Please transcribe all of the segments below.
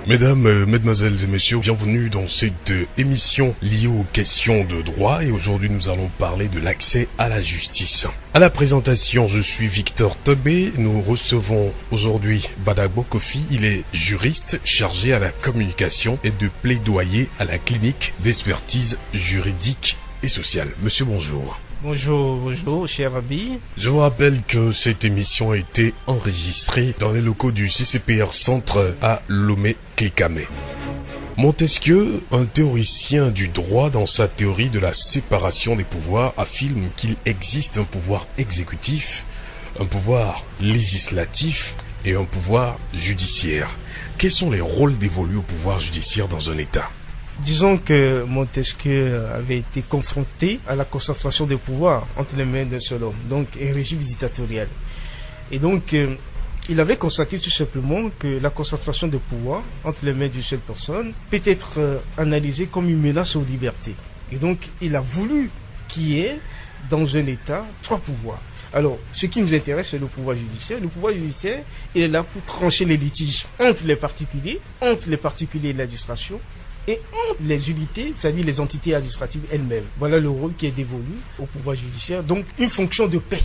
Mesdames, mesdemoiselles et messieurs, bienvenue dans cette émission liée aux questions de droit et aujourd'hui nous allons parler de l'accès à la justice. À la présentation, je suis Victor Tobé. Nous recevons aujourd'hui Badagbo Kofi. Il est juriste chargé à la communication et de plaidoyer à la clinique d'expertise juridique et sociale. Monsieur, bonjour. Bonjour, cher Abi. Je vous rappelle que cette émission a été enregistrée dans les locaux du CCPR Centre à Lomé-Clicamé. Montesquieu, un théoricien du droit dans sa théorie de la séparation des pouvoirs, affirme qu'il existe un pouvoir exécutif, un pouvoir législatif et un pouvoir judiciaire. Quels sont les rôles dévolus au pouvoir judiciaire dans un État ? Disons que Montesquieu avait été confronté à la concentration des pouvoirs entre les mains d'un seul homme, donc un régime dictatorial. Et donc, il avait constaté tout simplement que la concentration des pouvoirs entre les mains d'une seule personne peut être analysée comme une menace aux libertés. Et donc, il a voulu qu'il y ait dans un État 3 pouvoirs. Alors, ce qui nous intéresse, c'est le pouvoir judiciaire. Le pouvoir judiciaire, il est là pour trancher les litiges entre les particuliers et l'administration, et entre les unités, c'est-à-dire les entités administratives elles-mêmes. Voilà le rôle qui est dévolu au pouvoir judiciaire. Donc, une fonction de paix.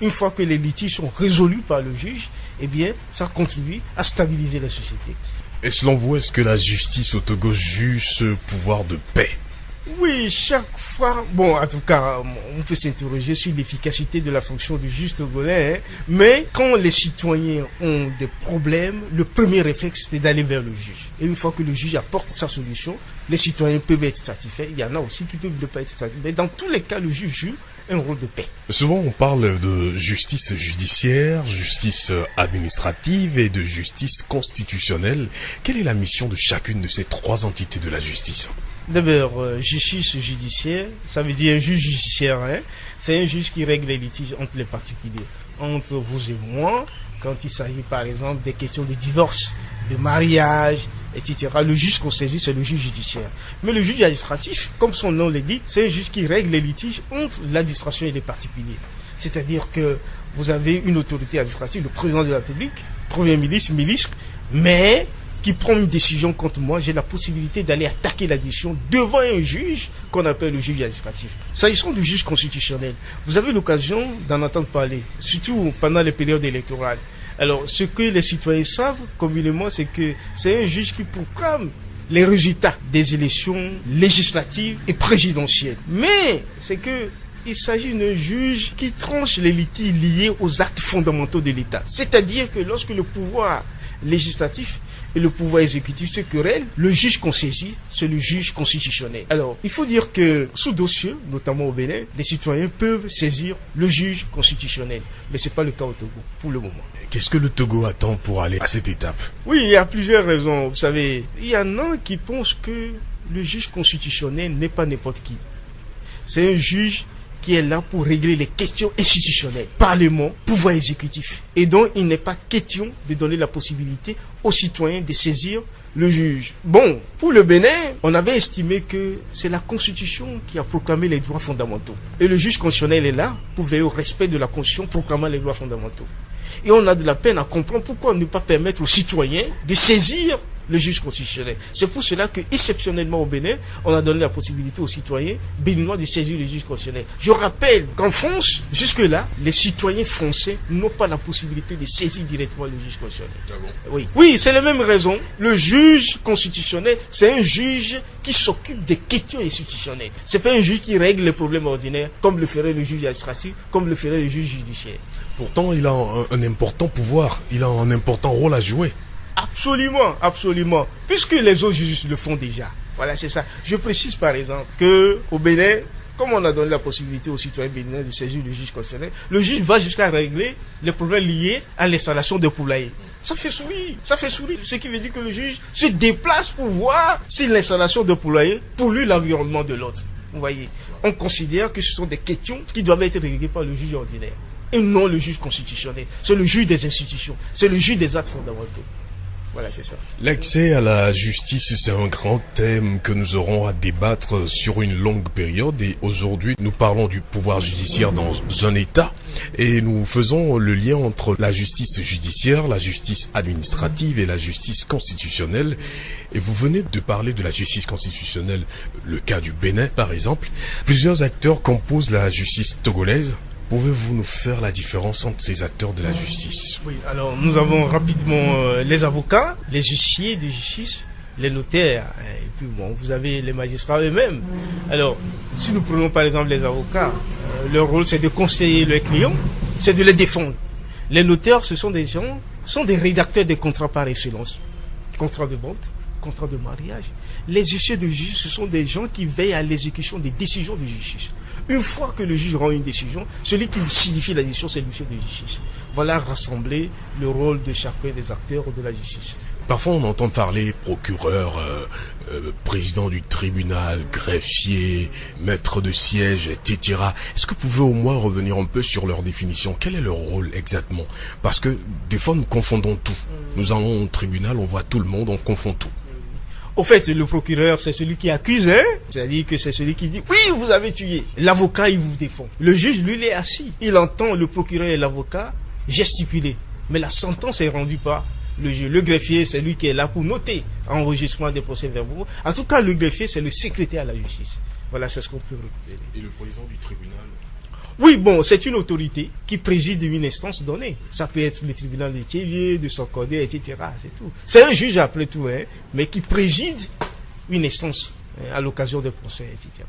Une fois que les litiges sont résolus par le juge, eh bien, ça contribue à stabiliser la société. Et selon vous, est-ce que la justice au Togo juge ce pouvoir de paix ? Oui, chaque fois, bon, en tout cas, on peut s'interroger sur l'efficacité de la fonction du juge togolais, mais quand les citoyens ont des problèmes, le premier réflexe, c'est d'aller vers le juge. Et une fois que le juge apporte sa solution, les citoyens peuvent être satisfaits. Il y en a aussi qui peuvent ne pas être satisfaits. Mais dans tous les cas, le juge joue un rôle de paix. Souvent, on parle de justice judiciaire, justice administrative et de justice constitutionnelle. Quelle est la mission de chacune de ces 3 entités de la justice ? D'abord, justice judiciaire, ça veut dire un juge judiciaire. C'est un juge qui règle les litiges entre les particuliers, entre vous et moi, quand il s'agit par exemple des questions de divorce, de mariage, etc. Le juge qu'on saisit, c'est le juge judiciaire. Mais le juge administratif, comme son nom le dit, c'est un juge qui règle les litiges entre l'administration et les particuliers. C'est-à-dire que vous avez une autorité administrative, le président de la République, premier ministre, mais qui prend une décision contre moi, j'ai la possibilité d'aller attaquer la décision devant un juge qu'on appelle le juge administratif. S'agissant du juge constitutionnel, vous avez l'occasion d'en entendre parler, surtout pendant les périodes électorales. Alors, ce que les citoyens savent communément, c'est que c'est un juge qui proclame les résultats des élections législatives et présidentielles. Mais c'est que il s'agit d'un juge qui tranche les litiges liés aux actes fondamentaux de l'État. C'est-à-dire que lorsque le pouvoir législatif et le pouvoir exécutif se querellent, le juge qu'on saisit, c'est le juge constitutionnel. Alors, il faut dire que sous dossier, notamment au Bénin, les citoyens peuvent saisir le juge constitutionnel. Mais ce n'est pas le cas au Togo, pour le moment. Qu'est-ce que le Togo attend pour aller à cette étape ? Oui, il y a plusieurs raisons. Vous savez, il y en a qui pensent que le juge constitutionnel n'est pas n'importe qui. C'est un juge qui est là pour régler les questions institutionnelles, Parlement, pouvoir exécutif. Et donc, il n'est pas question de donner la possibilité aux citoyens de saisir le juge. Bon, pour le Bénin, on avait estimé que c'est la Constitution qui a proclamé les droits fondamentaux. Et le juge constitutionnel est là pour veiller au respect de la Constitution proclamant les droits fondamentaux. Et on a de la peine à comprendre pourquoi ne pas permettre aux citoyens de saisir le juge constitutionnel. C'est pour cela que, exceptionnellement au Bénin, on a donné la possibilité aux citoyens béninois de saisir le juge constitutionnel. Je rappelle qu'en France, jusque-là, les citoyens français n'ont pas la possibilité de saisir directement le juge constitutionnel. Ah bon ? Oui, c'est la même raison. Le juge constitutionnel, c'est un juge qui s'occupe des questions institutionnelles. C'est pas un juge qui règle les problèmes ordinaires, comme le ferait le juge administratif, comme le ferait le juge judiciaire. Pourtant, il a un important pouvoir, il a un important rôle à jouer. Absolument. Puisque les autres juges le font déjà. Voilà, c'est ça. Je précise par exemple qu'au Bénin, comme on a donné la possibilité aux citoyens béninois de saisir le juge constitutionnel, le juge va jusqu'à régler les problèmes liés à l'installation de poulaillers. Ça fait sourire. Ce qui veut dire que le juge se déplace pour voir si l'installation de poulaillers pollue l'environnement de l'autre. Vous voyez, on considère que ce sont des questions qui doivent être réglées par le juge ordinaire et non le juge constitutionnel. C'est le juge des institutions, c'est le juge des actes fondamentaux. Voilà, c'est ça. L'accès à la justice, c'est un grand thème que nous aurons à débattre sur une longue période. Et aujourd'hui, nous parlons du pouvoir judiciaire dans un État. Et nous faisons le lien entre la justice judiciaire, la justice administrative et la justice constitutionnelle. Et vous venez de parler de la justice constitutionnelle, le cas du Bénin par exemple. Plusieurs acteurs composent la justice togolaise. Pouvez-vous nous faire la différence entre ces acteurs de la justice? Oui, alors nous avons rapidement les avocats, les huissiers de justice, les notaires, et puis bon, vous avez les magistrats eux-mêmes. Alors, si nous prenons par exemple les avocats, leur rôle c'est de conseiller leurs clients, c'est de les défendre. Les notaires, ce sont des gens, sont des rédacteurs des contrats par excellence. Contrats de vente, contrats de mariage. Les huissiers de justice, ce sont des gens qui veillent à l'exécution des décisions de justice. Une fois que le juge rend une décision, celui qui signifie la décision, c'est le huissier de justice. Voilà rassembler le rôle de chacun des acteurs de la justice. Parfois on entend parler procureur, président du tribunal, greffier, maître de siège, etc. Est-ce que vous pouvez au moins revenir un peu sur leur définition? Quel est leur rôle exactement? Parce que des fois nous confondons tout. Nous allons au tribunal, on voit tout le monde, on confond tout. Au fait, le procureur, c'est celui qui accuse, hein? C'est-à-dire que c'est celui qui dit, oui, vous avez tué. L'avocat, il vous défend. Le juge, lui, il est assis. Il entend le procureur et l'avocat gesticuler. Mais la sentence est rendue par le juge. Le greffier, c'est lui qui est là pour noter enregistrement des procès-verbaux. En tout cas, le greffier, c'est le secrétaire à la justice. Voilà, c'est ce qu'on peut récupérer. Et le président du tribunal? Oui, bon, c'est une autorité qui préside une instance donnée. Ça peut être le tribunal de Thiévier, de Sokodé, etc. C'est tout. C'est un juge après tout, hein, mais qui préside une instance à l'occasion des procès, etc.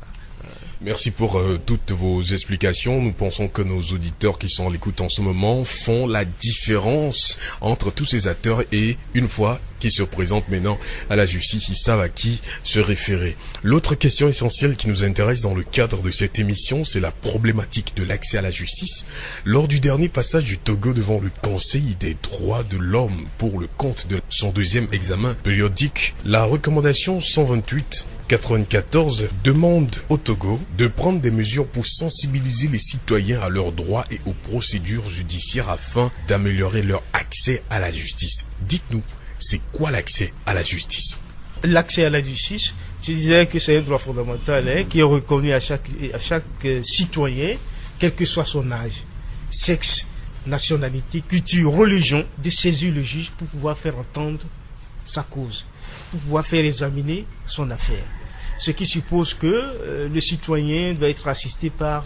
Merci pour toutes vos explications. Nous pensons que nos auditeurs qui sont à l'écoute en ce moment font la différence entre tous ces acteurs et une fois qu'ils se présentent maintenant à la justice, ils savent à qui se référer. L'autre question essentielle qui nous intéresse dans le cadre de cette émission, c'est la problématique de l'accès à la justice. Lors du dernier passage du Togo devant le Conseil des droits de l'homme pour le compte de son deuxième examen périodique, la recommandation 128/94 demande au Togo de prendre des mesures pour sensibiliser les citoyens à leurs droits et aux procédures judiciaires afin d'améliorer leur accès à la justice. Dites-nous, c'est quoi l'accès à la justice? L'accès à la justice, je disais que c'est un droit fondamental, hein, qui est reconnu à chaque citoyen, quel que soit son âge, sexe, nationalité, culture, religion, de saisir le juge pour pouvoir faire entendre sa cause, pour pouvoir faire examiner son affaire. Ce qui suppose que le citoyen doit être assisté par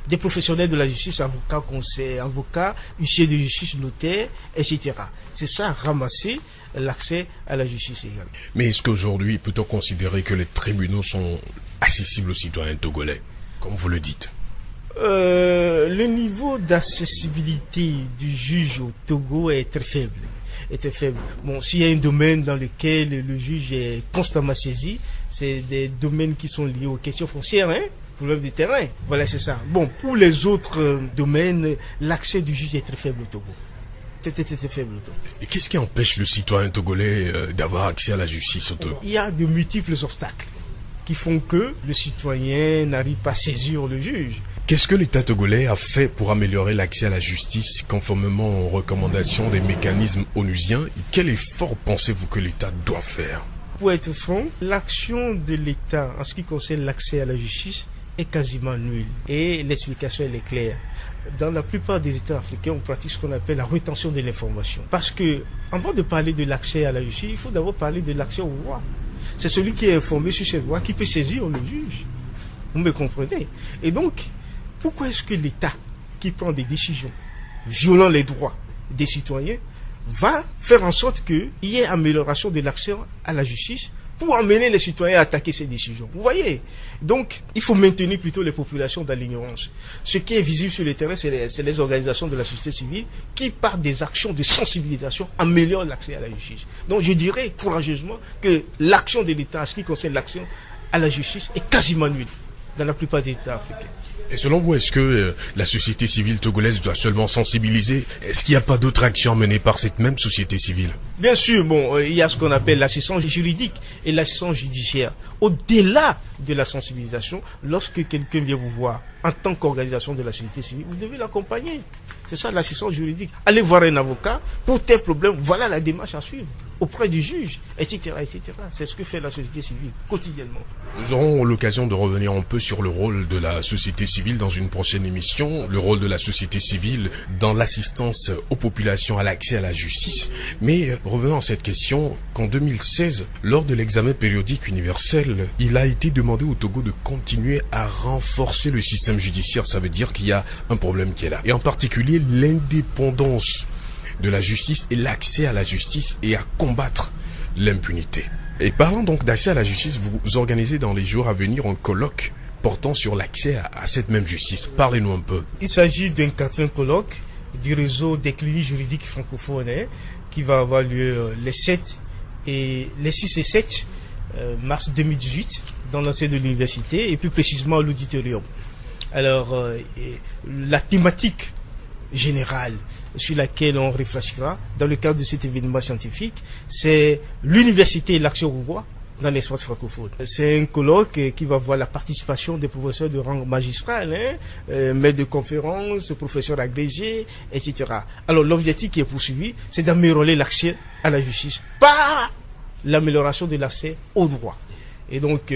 des professionnels de la justice, avocats, conseils, avocats, huissiers de justice, notaires, etc. C'est ça, ramasser l'accès à la justice également. Mais est-ce qu'aujourd'hui, peut-on considérer que les tribunaux sont accessibles aux citoyens togolais, comme vous le dites? Le niveau d'accessibilité du juge au Togo est très faible. Bon, s'il y a un domaine dans lequel le juge est constamment saisi, c'est des domaines qui sont liés aux questions foncières, hein, problèmes de terrain. Voilà, c'est ça. Bon, pour les autres domaines, l'accès du juge est très faible au Togo. Très faible au Togo. Et qu'est-ce qui empêche le citoyen togolais d'avoir accès à la justice au Togo? Il y a de multiples obstacles qui font que le citoyen n'arrive pas à saisir le juge. Qu'est-ce que l'État togolais a fait pour améliorer l'accès à la justice conformément aux recommandations des mécanismes onusiens? Et quel effort pensez-vous que l'État doit faire? Pour être franc, l'action de l'État en ce qui concerne l'accès à la justice est quasiment nulle. Et l'explication elle est claire. Dans la plupart des États africains, on pratique ce qu'on appelle la rétention de l'information. Parce que, avant de parler de l'accès à la justice, il faut d'abord parler de l'accès au droit. C'est celui qui est informé sur ses droits qui peut saisir le juge. Vous me comprenez? Et donc, pourquoi est-ce que l'État, qui prend des décisions violant les droits des citoyens, va faire en sorte qu'il y ait amélioration de l'accès à la justice pour amener les citoyens à attaquer ces décisions? Vous voyez? Donc, il faut maintenir plutôt les populations dans l'ignorance. Ce qui est visible sur le terrain, c'est les organisations de la société civile qui, par des actions de sensibilisation, améliorent l'accès à la justice. Donc, je dirais courageusement que l'action de l'État, en ce qui concerne l'action à la justice, est quasiment nulle dans la plupart des États africains. Et selon vous, est-ce que la société civile togolaise doit seulement sensibiliser? Est-ce qu'il n'y a pas d'autres actions menées par cette même société civile? Bien sûr, bon, il y a ce qu'on appelle l'assistance juridique et l'assistance judiciaire. Au-delà de la sensibilisation, lorsque quelqu'un vient vous voir en tant qu'organisation de la société civile, vous devez l'accompagner. C'est ça l'assistance juridique. Allez voir un avocat pour tel problème, voilà la démarche à suivre. auprès du juge, etc., etc. C'est ce que fait la société civile quotidiennement. Nous aurons l'occasion de revenir un peu sur le rôle de la société civile dans une prochaine émission, le rôle de la société civile dans l'assistance aux populations à l'accès à la justice. Mais revenons à cette question, qu'en 2016, lors de l'examen périodique universel, il a été demandé au Togo de continuer à renforcer le système judiciaire. Ça veut dire qu'il y a un problème qui est là. Et en particulier, l'indépendance de la justice et l'accès à la justice et à combattre l'impunité. Et parlant donc d'accès à la justice, vous organisez dans les jours à venir un colloque portant sur l'accès à cette même justice. Parlez-nous un peu. Il s'agit d'un 4e colloque du réseau des cliniques juridiques francophones qui va avoir lieu les 6 et 7 mars 2018 dans l'enceinte de l'université et plus précisément à l'auditorium. Alors, la thématique générale sur laquelle on réfléchira dans le cadre de cet événement scientifique, c'est l'université et l'accès au droit dans l'espace francophone. C'est un colloque qui va voir la participation des professeurs de rang magistral, maîtres de conférences, professeurs agrégés, etc. Alors l'objectif qui est poursuivi, c'est d'améliorer l'accès à la justice par l'amélioration de l'accès au droit. Et donc,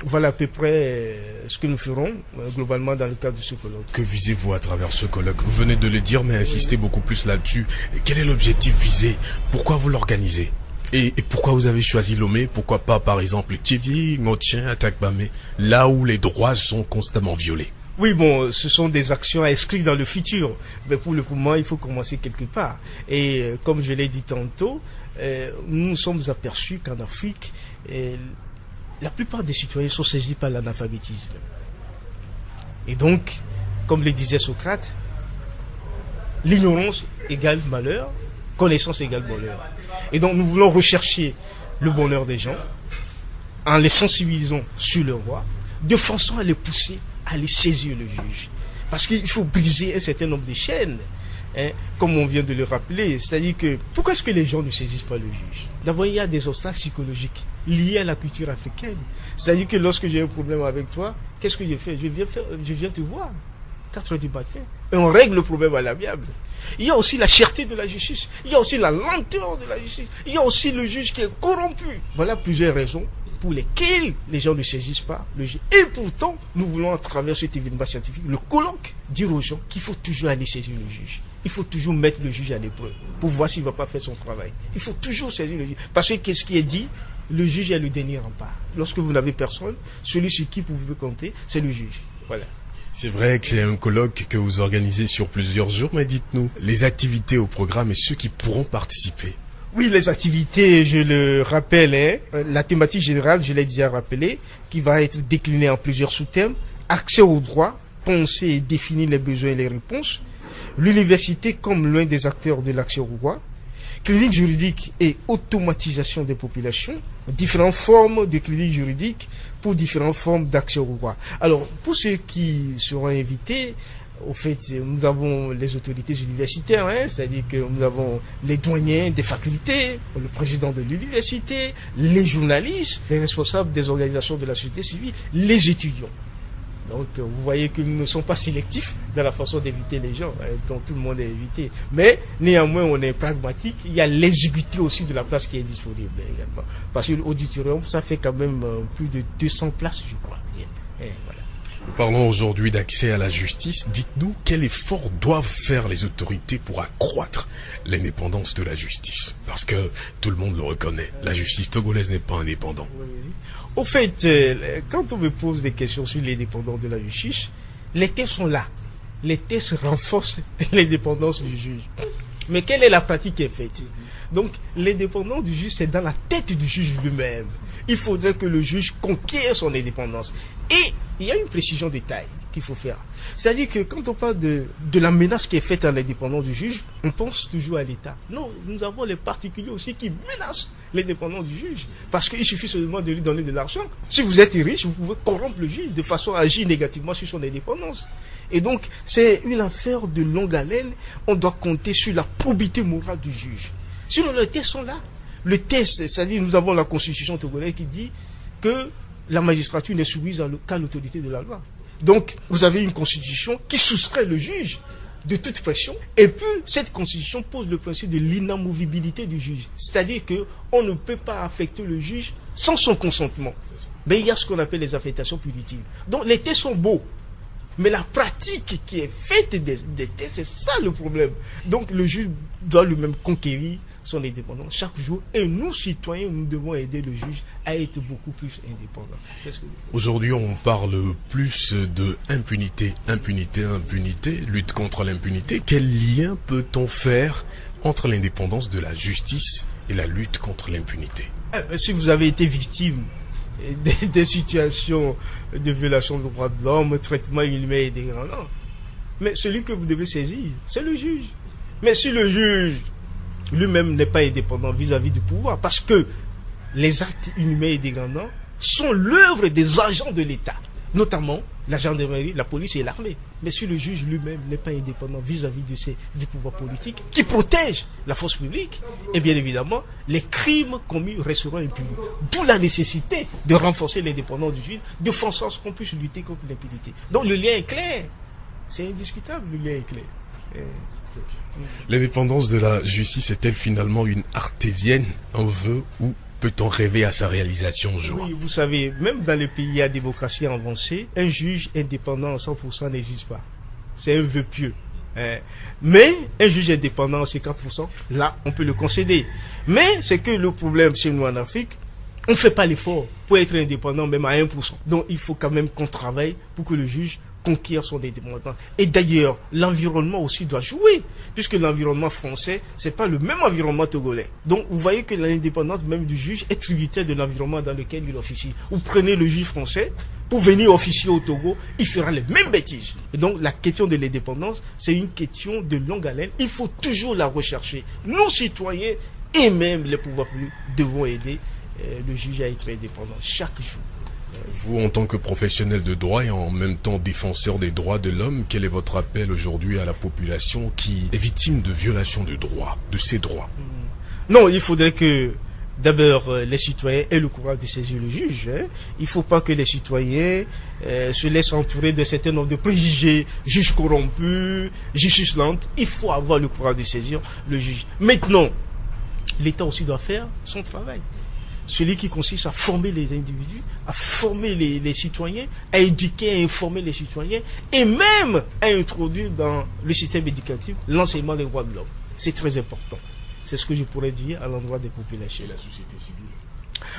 voilà à peu près ce que nous ferons globalement dans le cadre de ce colloque. Que visez-vous à travers ce colloque? Vous venez de le dire, mais insistez beaucoup plus là-dessus. Quel est l'objectif visé? Pourquoi vous l'organisez? Et pourquoi vous avez choisi Lomé? Pourquoi pas, par exemple, Tiedi, Ngotien, Atakbamé, là où les droits sont constamment violés? Oui, bon, ce sont des actions à inscrire dans le futur. Mais pour le moment, il faut commencer quelque part. Et comme je l'ai dit tantôt, nous nous sommes aperçus qu'en Afrique, la plupart des citoyens sont saisis par l'analphabétisme. Et donc, comme le disait Socrate, l'ignorance égale malheur, connaissance égale bonheur. Et donc, nous voulons rechercher le bonheur des gens en les sensibilisant sur le roi, de façon à les pousser à aller saisir le juge. Parce qu'il faut briser un certain nombre de chaînes, comme on vient de le rappeler. C'est-à-dire que, pourquoi est-ce que les gens ne saisissent pas le juge? D'abord, il y a des obstacles psychologiques liés à la culture africaine. C'est-à-dire que lorsque j'ai un problème avec toi, qu'est-ce que j'ai fait? Je viens te voir, 4 heures du matin, et on règle le problème à l'amiable. Il y a aussi la cherté de la justice, il y a aussi la lenteur de la justice, il y a aussi le juge qui est corrompu. Voilà plusieurs raisons pour lesquelles les gens ne saisissent pas le juge. Et pourtant, nous voulons à travers cet événement scientifique, le colloque, dire aux gens qu'il faut toujours aller saisir le juge. Il faut toujours mettre le juge à l'épreuve pour voir s'il ne va pas faire son travail. Il faut toujours saisir le juge. Parce que qu'est-ce qui est dit? Le juge est le dernier rempart. Lorsque vous n'avez personne, celui sur qui vous pouvez compter, c'est le juge. Voilà. C'est vrai que c'est un colloque que vous organisez sur plusieurs jours, mais dites-nous, les activités au programme et ceux qui pourront participer. Oui, les activités, je le rappelle, la thématique générale, je l'ai déjà rappelé, qui va être déclinée en plusieurs sous-thèmes. Accès au droit, penser et définir les besoins et les réponses. L'université comme l'un des acteurs de l'accès au droit. Clinique juridique et automatisation des populations. Différentes formes de clinique juridique pour différentes formes d'accès au droit. Alors, pour ceux qui seront invités, au fait, nous avons les autorités universitaires, c'est-à-dire que nous avons les douaniers des facultés, le président de l'université, les journalistes, les responsables des organisations de la société civile, les étudiants. Donc, vous voyez que nous ne sommes pas sélectifs dans la façon d'éviter les gens, dont tout le monde est évité. Mais, néanmoins, on est pragmatique. Il y a l'exiguïté aussi de la place qui est disponible également. Parce que l'auditorium, ça fait quand même plus de 200 places, je crois. Et voilà. Nous parlons aujourd'hui d'accès à la justice. Dites-nous quel effort doivent faire les autorités pour accroître l'indépendance de la justice. Parce que tout le monde le reconnaît, la justice togolaise n'est pas indépendante. Oui. Au fait, quand on me pose des questions sur l'indépendance de la justice, les textes sont là. Les textes renforcent l'indépendance du juge. Mais quelle est la pratique qui est faite? Donc, l'indépendance du juge, c'est dans la tête du juge lui-même. Il faudrait que le juge conquiert son indépendance. Et il y a une précision de taille qu'il faut faire. C'est-à-dire que quand on parle de la menace qui est faite à l'indépendance du juge, on pense toujours à l'État. Non, nous avons les particuliers aussi qui menacent l'indépendance du juge. Parce qu'il suffit seulement de lui donner de l'argent. Si vous êtes riche, vous pouvez corrompre le juge de façon à agir négativement sur son indépendance. Et donc, c'est une affaire de longue haleine. On doit compter sur la probité morale du juge. Sinon, les tests sont là. Le test, c'est-à-dire nous avons la constitution togolaise qui dit que la magistrature n'est soumise qu'à l'autorité de la loi. Donc, vous avez une constitution qui soustrait le juge de toute pression. Et puis, cette constitution pose le principe de l'inamovibilité du juge. C'est-à-dire qu'on ne peut pas affecter le juge sans son consentement. Mais il y a ce qu'on appelle les affectations punitives. Donc, les textes sont beaux. Mais la pratique qui est faite des textes, c'est ça le problème. Donc, le juge doit lui-même conquérir son indépendance chaque jour. Et nous, citoyens, nous devons aider le juge à être beaucoup plus indépendant. Aujourd'hui, on parle plus de impunité, lutte contre l'impunité. Quel lien peut-on faire entre l'indépendance de la justice et la lutte contre l'impunité? Si vous avez été victime des situations de violation des droits de l'homme, traitement inhumain et dégradant, mais celui que vous devez saisir, c'est le juge. Mais si le juge lui-même n'est pas indépendant vis-à-vis du pouvoir, parce que les actes inhumains et dégradants sont l'œuvre des agents de l'État, notamment la gendarmerie, la police et l'armée. Mais si le juge lui-même n'est pas indépendant vis-à-vis du pouvoir politique, qui protège la force publique, et bien évidemment, les crimes commis resteront impunis. D'où la nécessité de renforcer l'indépendance du juge, de faire en sorte qu'on puisse lutter contre l'impunité. Donc le lien est clair. C'est indiscutable, le lien est clair. L'indépendance de la justice est-elle finalement une artésienne, un vœu, ou peut-on rêver à sa réalisation un jour? Oui, vous savez, même dans les pays à démocratie avancée, un juge indépendant à 100% n'existe pas. C'est un vœu pieux. Mais un juge indépendant à 50%, là, on peut le concéder. Mais c'est que le problème chez nous en Afrique, on ne fait pas l'effort pour être indépendant même à 1%. Donc il faut quand même qu'on travaille pour que le juge conquiert son indépendance. Et d'ailleurs, l'environnement aussi doit jouer, puisque l'environnement français, c'est pas le même environnement togolais. Donc, vous voyez que l'indépendance même du juge est tributaire de l'environnement dans lequel il officie. Vous prenez le juge français, pour venir officier au Togo, il fera les mêmes bêtises. Et donc, la question de l'indépendance, c'est une question de longue haleine. Il faut toujours la rechercher. Nous, citoyens, et même les pouvoirs publics, devons aider le juge à être indépendant chaque jour. Vous, en tant que professionnel de droit et en même temps défenseur des droits de l'homme, quel est votre appel aujourd'hui à la population qui est victime de violations de droits, de ses droits? Non, il faudrait que d'abord les citoyens aient le courage de saisir le juge. Il ne faut pas que les citoyens se laissent entourer de certains nombres de préjugés, juge corrompu, justice lente. Il faut avoir le courage de saisir le juge. Maintenant, l'État aussi doit faire son travail. Celui qui consiste à former les individus, à former les citoyens, à éduquer, à informer les citoyens, et même à introduire dans le système éducatif l'enseignement des droits de l'homme. C'est très important. C'est ce que je pourrais dire à l'endroit des populations. Et la société civile?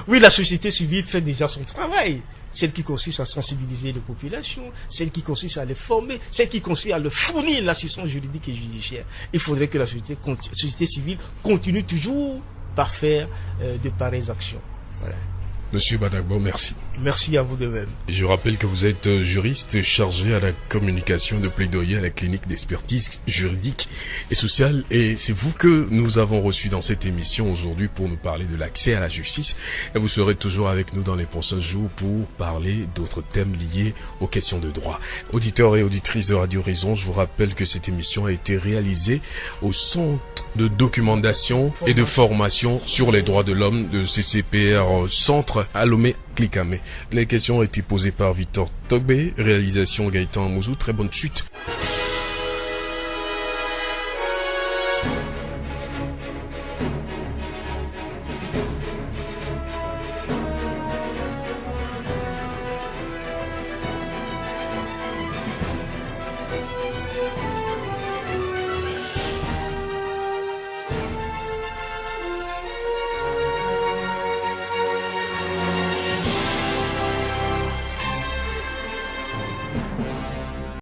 Oui, la société civile fait déjà son travail. Celle qui consiste à sensibiliser les populations, celle qui consiste à les former, celle qui consiste à leur fournir l'assistance juridique et judiciaire. Il faudrait que la société civile continue toujours par faire de pareilles actions. Voilà. Monsieur Badagbo, merci. Merci à vous de même. Je rappelle que vous êtes juriste chargé à la communication de plaidoyer à la clinique d'expertise juridique et sociale. Et c'est vous que nous avons reçu dans cette émission aujourd'hui pour nous parler de l'accès à la justice. Et vous serez toujours avec nous dans les prochains jours pour parler d'autres thèmes liés aux questions de droit. Auditeurs et auditrices de Radio Horizon, je vous rappelle que cette émission a été réalisée au Centre de documentation et de formation sur les droits de l'homme de CCPR Centre à Lomé-Clicamé. Les questions ont été posées par Victor Togbe, réalisation Gaëtan Mouzou. Très bonne suite.